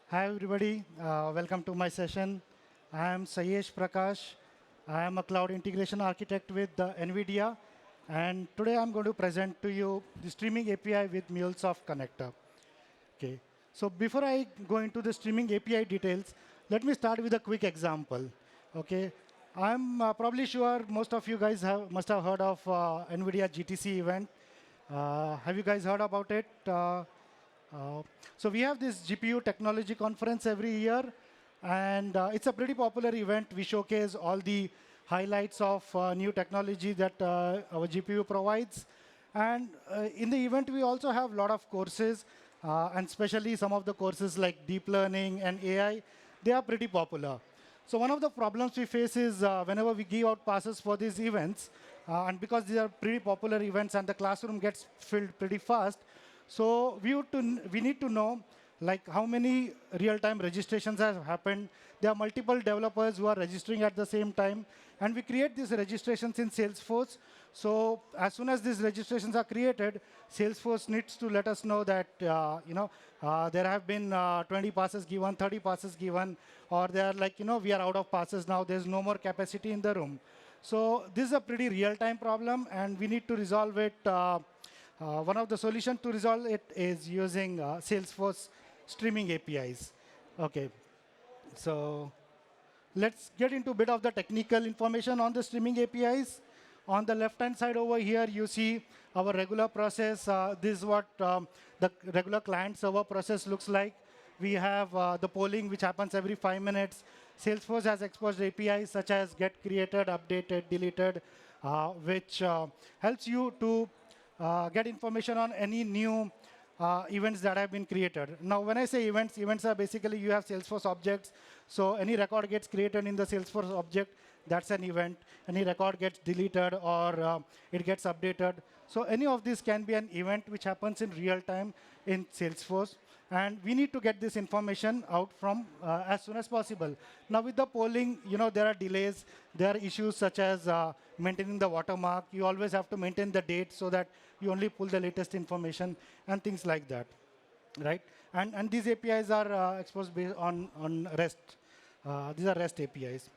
Hi, everybody. Welcome to my session. I am Sayesh Prakash. I am a cloud integration architect with NVIDIA. And today I'm going to present to you the streaming API with MuleSoft connector. Okay. So before I go into the streaming API details, let me start with a quick example. Okay. I'm probably sure most of you guys must have heard of NVIDIA GTC event. Have you guys heard about it? Uh, so we have this GPU technology conference every year, and it's a pretty popular event. We showcase all the highlights of new technology that our GPU provides. And in the event, we also have a lot of courses, and especially some of the courses like deep learning and AI, they are pretty popular. So one of the problems we face is whenever we give out passes for these events, and because these are pretty popular events and the classroom gets filled pretty fast, so we need to know like how many real-time registrations have happened. There are multiple developers who are registering at the same time, and we create these registrations in Salesforce. So as soon as these registrations are created, Salesforce needs to let us know that there have been 20 passes given, 30 passes given, or they are like we are out of passes now. There's no more capacity in the room. So this is a pretty real-time problem, and we need to resolve it. One of the solutions to resolve it is using Salesforce streaming APIs. Okay, so let's get into a bit of the technical information on the streaming APIs. On the left-hand side over here, you see our regular process. This is what the regular client-server process looks like. We have the polling, which happens every 5 minutes. Salesforce has exposed APIs such as get created, updated, deleted, which helps you to get information on any new events that have been created. Now, when I say events, events are basically you have Salesforce objects. So any record gets created in the Salesforce object, that's an event. Any record gets deleted or it gets updated. So any of these can be an event which happens in real time in Salesforce. And we need to get this information out from as soon as possible. Now, with the polling, there are delays. There are issues such as maintaining the watermark. You always have to maintain the date so that you only pull the latest information and things like that, right? And these APIs are exposed based on REST. These are REST APIs.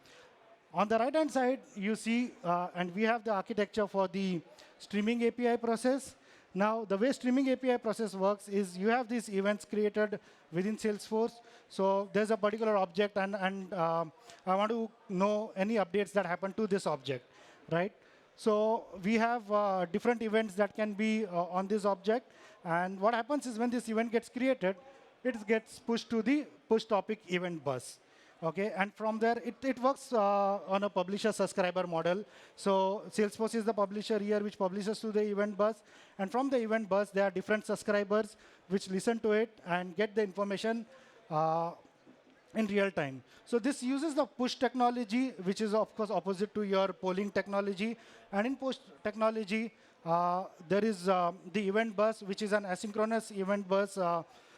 On the right-hand side, you see, and we have the architecture for the streaming API process. Now, the way streaming API process works is you have these events created within Salesforce. So there's a particular object, and I want to know any updates that happen to this object, right? So we have different events that can be on this object. And what happens is when this event gets created, it gets pushed to the push topic event bus. Okay, and from there, it works on a publisher-subscriber model. So Salesforce is the publisher here, which publishes to the event bus. And from the event bus, there are different subscribers which listen to it and get the information in real time. So this uses the push technology, which is, of course, opposite to your polling technology. And in push technology, there is the event bus, which is an asynchronous event bus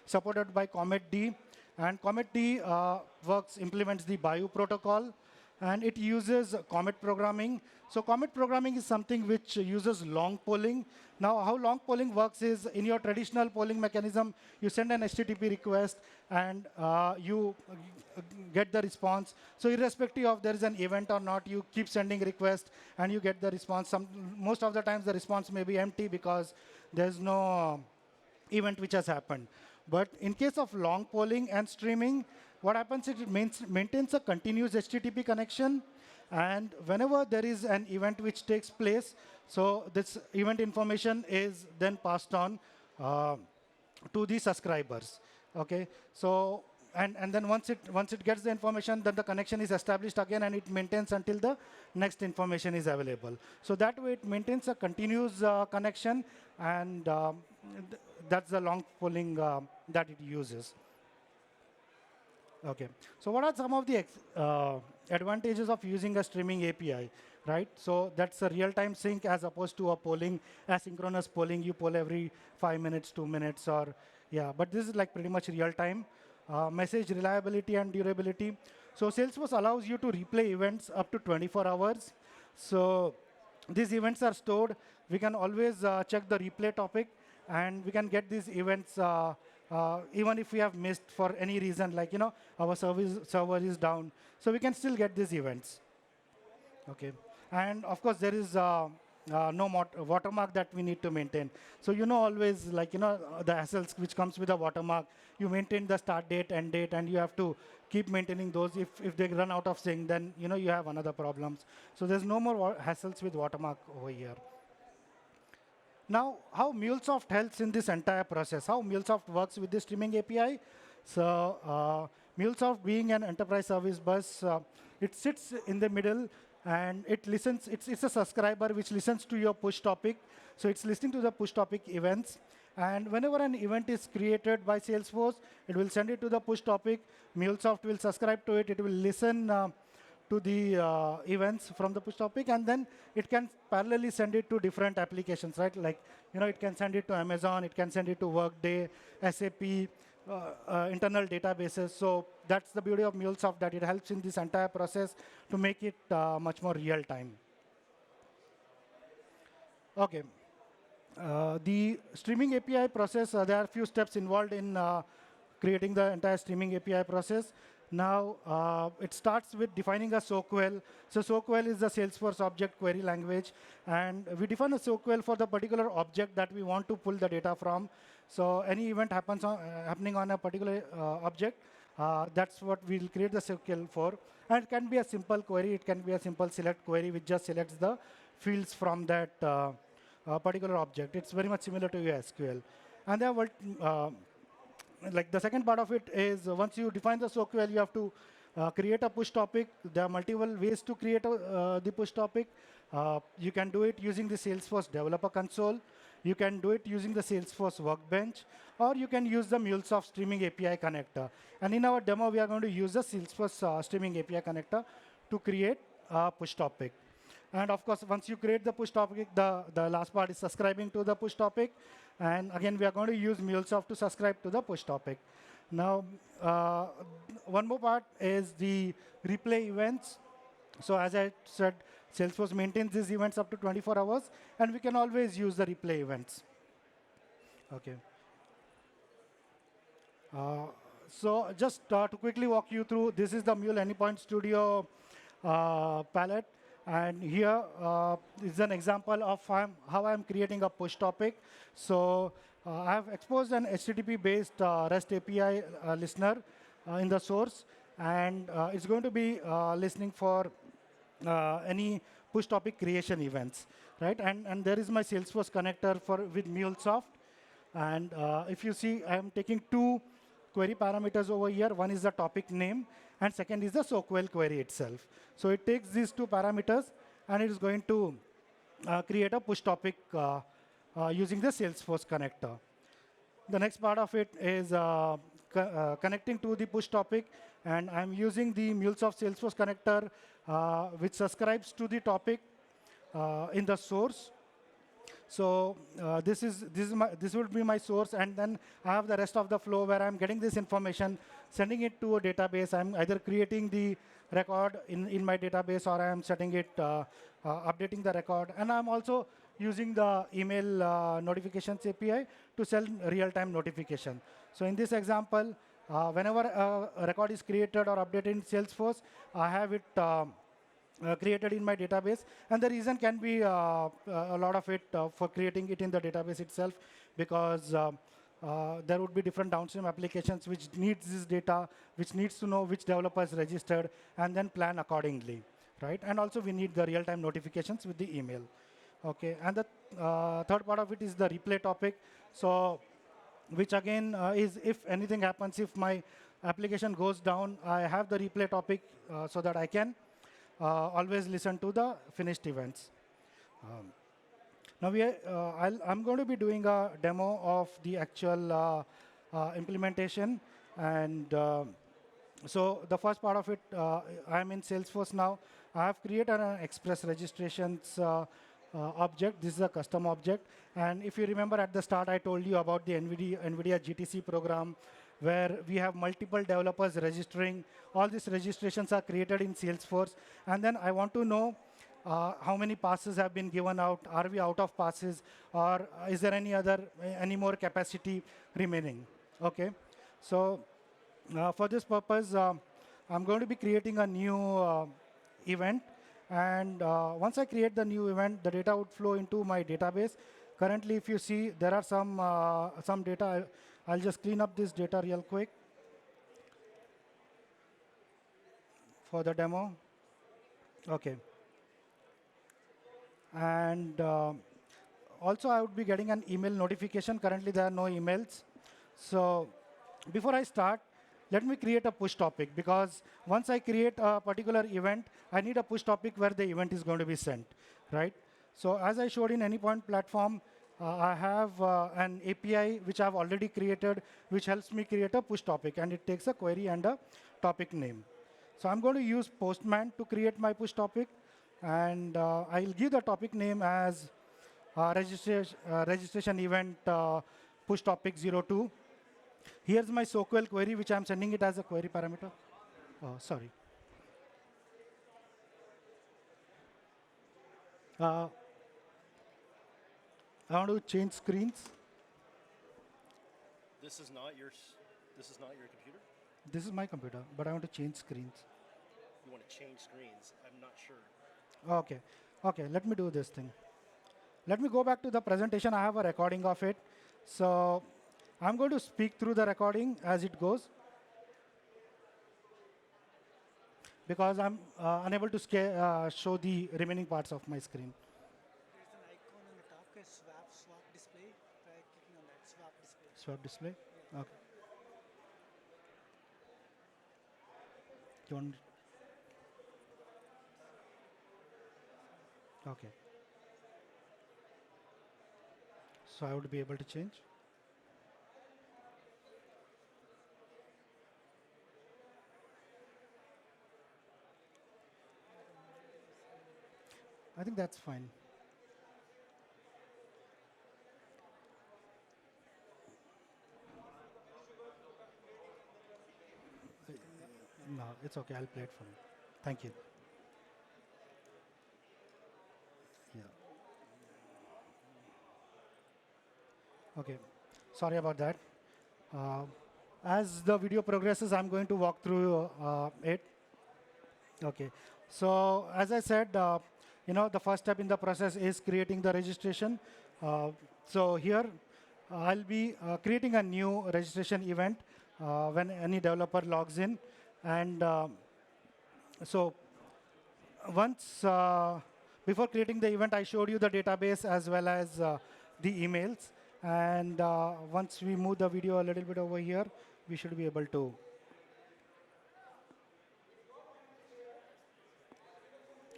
supported by Comet D. And Comet D implements the Bayou protocol, and it uses Comet programming. So Comet programming is something which uses long polling. Now, how long polling works is in your traditional polling mechanism, you send an HTTP request, and you get the response. So irrespective of there is an event or not, you keep sending requests, and you get the response. Most of the times, the response may be empty because there's no event which has happened. But in case of long polling and streaming, what happens is it maintains a continuous HTTP connection. And whenever there is an event which takes place, so this event information is then passed on to the subscribers. Okay, so and then once it gets the information, then the connection is established again, and it maintains until the next information is available. So that way, it maintains a continuous connection, and that's the long polling that it uses. Okay. So what are some of the advantages of using a streaming API, right? So that's a real-time sync as opposed to a polling, asynchronous polling. You poll every 5 minutes, 2 minutes, or yeah. But this is like pretty much real-time. Message reliability and durability. So Salesforce allows you to replay events up to 24 hours. So these events are stored. We can always check the replay topic, and we can get these events even if we have missed for any reason, like our server is down, so we can still get these events. Okay, and of course there is no watermark that we need to maintain. So always like the hassles which comes with a watermark. You maintain the start date, end date, and you have to keep maintaining those. If they run out of sync, then you have another problems. So there's no more hassles with watermark over here. Now, how MuleSoft helps in this entire process, how MuleSoft works with the streaming API. So MuleSoft being an enterprise service bus, it sits in the middle and it listens. It's a subscriber which listens to your push topic. So it's listening to the push topic events. And whenever an event is created by Salesforce, it will send it to the push topic. MuleSoft will subscribe to it. It will listen to the events from the push topic, and then it can parallelly send it to different applications, right? Like, it can send it to Amazon, it can send it to Workday, SAP, internal databases. So that's the beauty of MuleSoft, that it helps in this entire process to make it much more real time. Okay. The streaming API process, there are a few steps involved in creating the entire streaming API process. Now, it starts with defining a SOQL. So SOQL is the Salesforce object query language. And we define a SOQL for the particular object that we want to pull the data from. So any event happening on a particular object, that's what we'll create the SOQL for. And it can be a simple query. It can be a simple select query, which just selects the fields from that particular object. It's very much similar to your SQL. And there are like the second part of it is once you define the SOQL, you have to create a push topic. There are multiple ways to create the push topic. You can do it using the Salesforce Developer Console. You can do it using the Salesforce Workbench, or you can use the MuleSoft Streaming API connector. And in our demo, we are going to use the Salesforce Streaming API connector to create a push topic. And of course, once you create the push topic, the last part is subscribing to the push topic. And again, we are going to use MuleSoft to subscribe to the push topic. Now, one more part is the replay events. So as I said, Salesforce maintains these events up to 24 hours, and we can always use the replay events. Okay. So just to quickly walk you through, this is the Mule Anypoint Studio palette. And here is an example of how I'm creating a push topic. So I have exposed an HTTP-based REST API listener in the source. And it's going to be listening for any push topic creation events, right? And there is my Salesforce connector with MuleSoft. And if you see, I'm taking two query parameters over here. One is the topic name, and second is the SOQL query itself. So it takes these two parameters, and it is going to create a push topic using the Salesforce connector. The next part of it is connecting to the push topic, and I'm using the MuleSoft Salesforce connector, which subscribes to the topic in the source. So this will be my source, and then I have the rest of the flow where I'm getting this information, sending it to a database. I'm either creating the record in my database, or I'm setting it, updating the record. And I'm also using the email notifications API to send real-time notification. So in this example, whenever a record is created or updated in Salesforce, I have it created in my database. And the reason can be a lot of it for creating it in the database itself, because there would be different downstream applications which needs this data, which needs to know which developer is registered, and then plan accordingly, right? And also we need the real-time notifications with the email. Okay, and the third part of it is the replay topic. So, which again is if anything happens, if my application goes down, I have the replay topic so that I can always listen to the finished events. Now I'm going to be doing a demo of the actual implementation. And so the first part of it, I'm in Salesforce now. I have created an express registrations object. This is a custom object. And if you remember at the start, I told you about the NVIDIA GTC program, where we have multiple developers registering. All these registrations are created in Salesforce. And then I want to know how many passes have been given out. Are we out of passes? Or is there any more capacity remaining? Okay. So for this purpose, I'm going to be creating a new event. And once I create the new event, the data would flow into my database. Currently, if you see, there are some data. I'll just clean up this data real quick for the demo. Okay. And also, I would be getting an email notification. Currently, there are no emails. So before I start, let me create a push topic, because once I create a particular event, I need a push topic where the event is going to be sent, right? So as I showed in Anypoint platform, I have an API which I've already created, which helps me create a push topic, and it takes a query and a topic name. So I'm going to use Postman to create my push topic, and I'll give the topic name as registration event push topic 02. Here's my SOQL query, which I'm sending it as a query parameter. Oh, sorry. I want to change screens. This is not your. This is not your computer. This is my computer, but I want to change screens. You want to change screens? I'm not sure. Okay. Okay. Let me do this thing. Let me go back to the presentation. I have a recording of it. So I'm going to speak through the recording as it goes, because I'm unable to show the remaining parts of my screen. There's an icon on the top, swap display. Try clicking on that swap display. Swap display? Yeah. Okay. You want? Okay. So I would be able to change. I think that's fine. No, it's okay. I'll play it for you. Thank you. Yeah. Okay. Sorry about that. Uh, as the video progresses, I'm going to walk through it. Okay. So as I said, the first step in the process is creating the registration. So here, I'll be creating a new registration event when any developer logs in. And so once, before creating the event, I showed you the database as well as the emails. And once we move the video a little bit over here, we should be able to.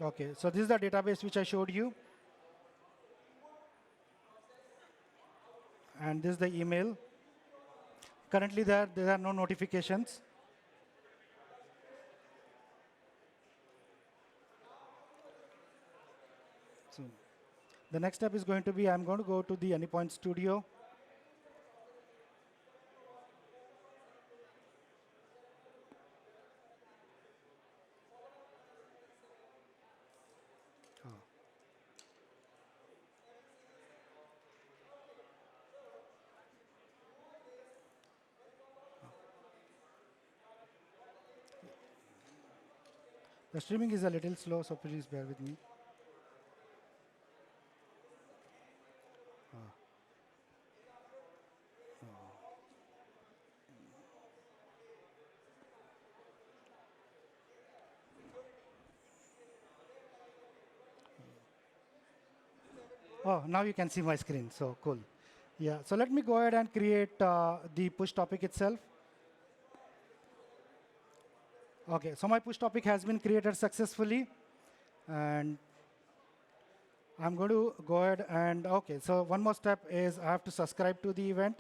Okay, so this is the database which I showed you. And this is the email. Currently, there are no notifications. So the next step is going to be, I'm going to go to the Anypoint Studio. The streaming is a little slow, so please bear with me. Oh, now you can see my screen, so cool. Yeah, so let me go ahead and create the push topic itself. Okay, so my push topic has been created successfully. And I'm going to go ahead and, okay, so one more step is I have to subscribe to the event.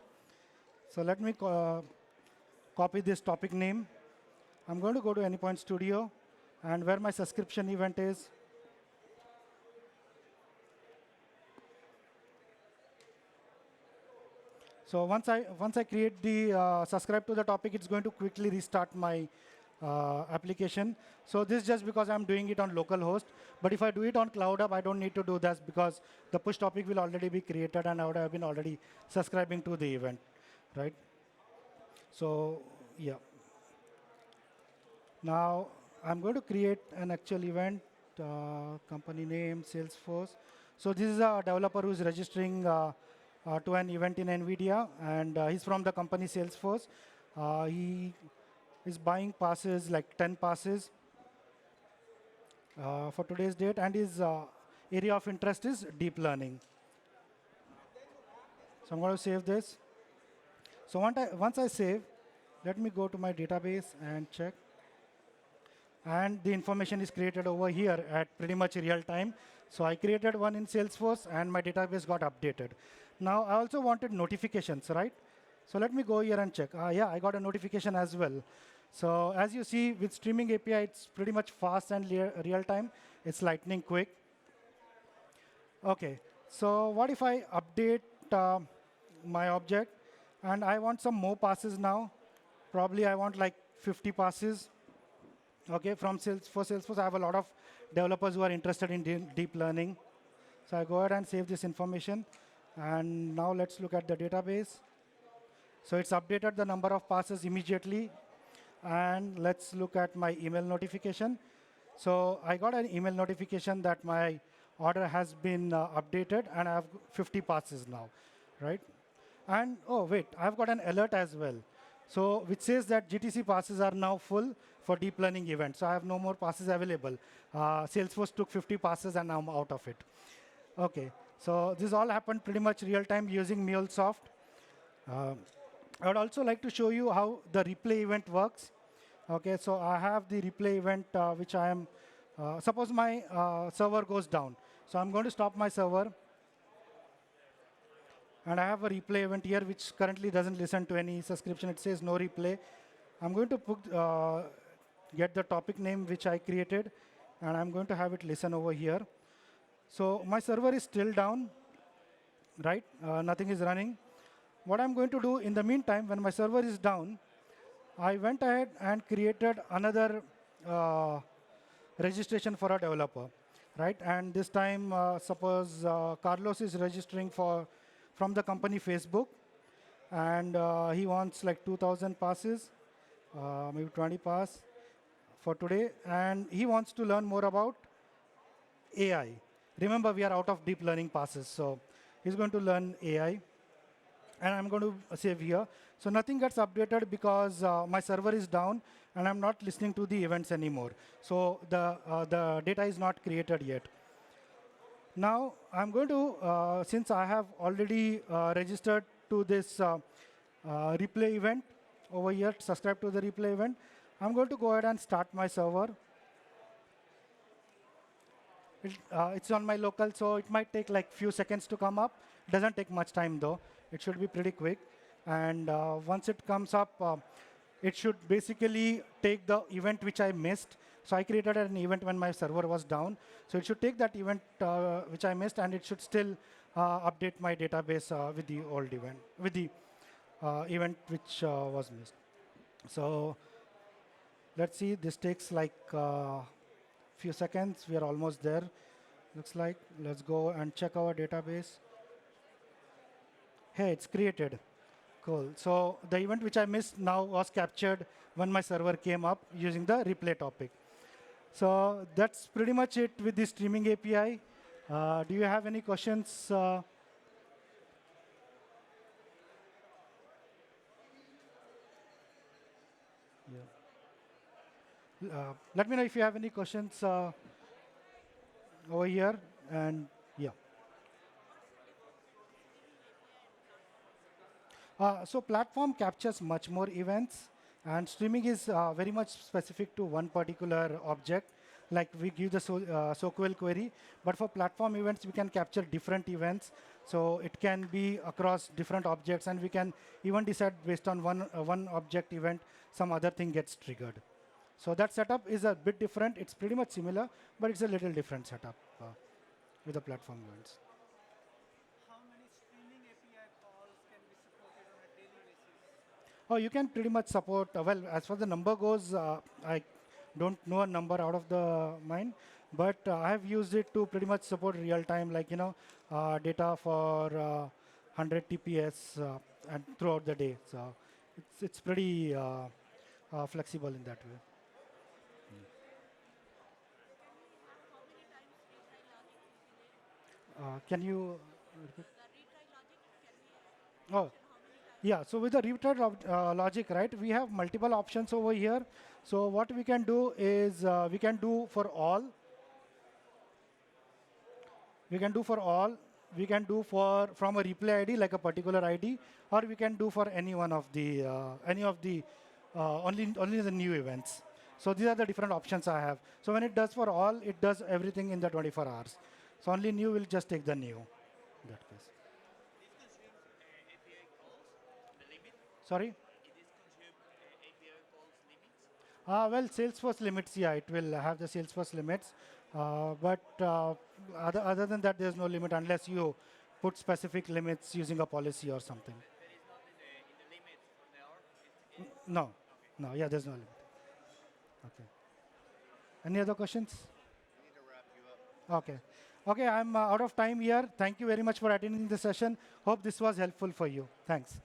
So let me copy this topic name. I'm going to go to Anypoint Studio, and where my subscription event is. So once I create the subscribe to the topic, it's going to quickly restart my application. So this is just because I'm doing it on localhost. But if I do it on Cloud Hub, I don't need to do that, because the push topic will already be created, and I would have been already subscribing to the event, right? So yeah, now I'm going to create an actual event, company name, Salesforce. So this is a developer who's registering to an event in NVIDIA, and he's from the company Salesforce. He is buying passes, like 10 passes for today's date, and his area of interest is deep learning. So I'm going to save this. So once I save, let me go to my database and check. And the information is created over here at pretty much real time. So I created one in Salesforce, and my database got updated. Now, I also wanted notifications, right? So let me go here and check. Yeah, I got a notification as well. So as you see, with streaming API, it's pretty much fast and real time. It's lightning quick. OK, so what if I update my object, and I want some more passes now? Probably I want like 50 passes. Okay, for Salesforce, I have a lot of developers who are interested in deep learning. So I go ahead and save this information. And now let's look at the database. So it's updated the number of passes immediately. And let's look at my email notification. So I got an email notification that my order has been updated, and I have 50 passes now, right? And oh, wait, I've got an alert as well. So which says that GTC passes are now full for deep learning events. So I have no more passes available. Salesforce took 50 passes, and now I'm out of it. OK, so this all happened pretty much real time using MuleSoft. I would also like to show you how the replay event works. OK, so I have the replay event, which I am, suppose my server goes down. So I'm going to stop my server. And I have a replay event here, which currently doesn't listen to any subscription. It says no replay. I'm going to get the topic name, which I created, and I'm going to have it listen over here. So my server is still down, right? Nothing is running. What I'm going to do in the meantime, when my server is down, I went ahead and created another registration for a developer, right? And this time, suppose Carlos is registering from the company Facebook, and he wants like 2,000 passes, maybe 20 pass for today, and he wants to learn more about AI. Remember, we are out of deep learning passes, so he's going to learn AI, and I'm going to save here. So nothing gets updated because my server is down, and I'm not listening to the events anymore. So the data is not created yet. Now, I'm going to, since I have already registered to this replay event over here, subscribe to the replay event, I'm going to go ahead and start my server. It's on my local, so it might take like few seconds to come up. Doesn't take much time, though. It should be pretty quick. And once it comes up, it should basically take the event which I missed. So I created an event when my server was down. So it should take that event which I missed, and it should still update my database with the old event, with the event which was missed. So let's see. This takes like few seconds. We are almost there, looks like. Let's go and check our database. Hey, it's created. Cool. So the event which I missed now was captured when my server came up using the replay topic. So that's pretty much it with the streaming API. Do you have any questions? Let me know if you have any questions over here. And yeah. So platform captures much more events, and streaming is very much specific to one particular object. Like we give the SQL query, but for platform events, we can capture different events. So it can be across different objects, and we can even decide based on one object event, some other thing gets triggered. So that setup is a bit different. It's pretty much similar, but it's a little different setup with the platform events. How many streaming API calls can be supported on a daily basis? Oh, you can pretty much support, well, as far as the number goes, I don't know a number out of the mind, but I have used it to pretty much support real time, like, data for 100 TPS and throughout the day. So It's pretty flexible in that way. Can you repeat? Oh, yeah. So with the retry logic, right, we have multiple options over here. So what we can do is we can do for all. We can do for all. We can do for from a replay ID like a particular ID, or we can do for any of the only the new events. So these are the different options I have. So when it does for all, it does everything in the 24 hours. So only new will just take the new. In that case. Sorry. Well, Salesforce limits, yeah, it will have the Salesforce limits. But other than that, there's no limit unless you put specific limits using a policy or something. No, no, yeah, there's no limit. Okay. Any other questions? Okay. Okay, I'm out of time here. Thank you very much for attending the session. Hope this was helpful for you. Thanks.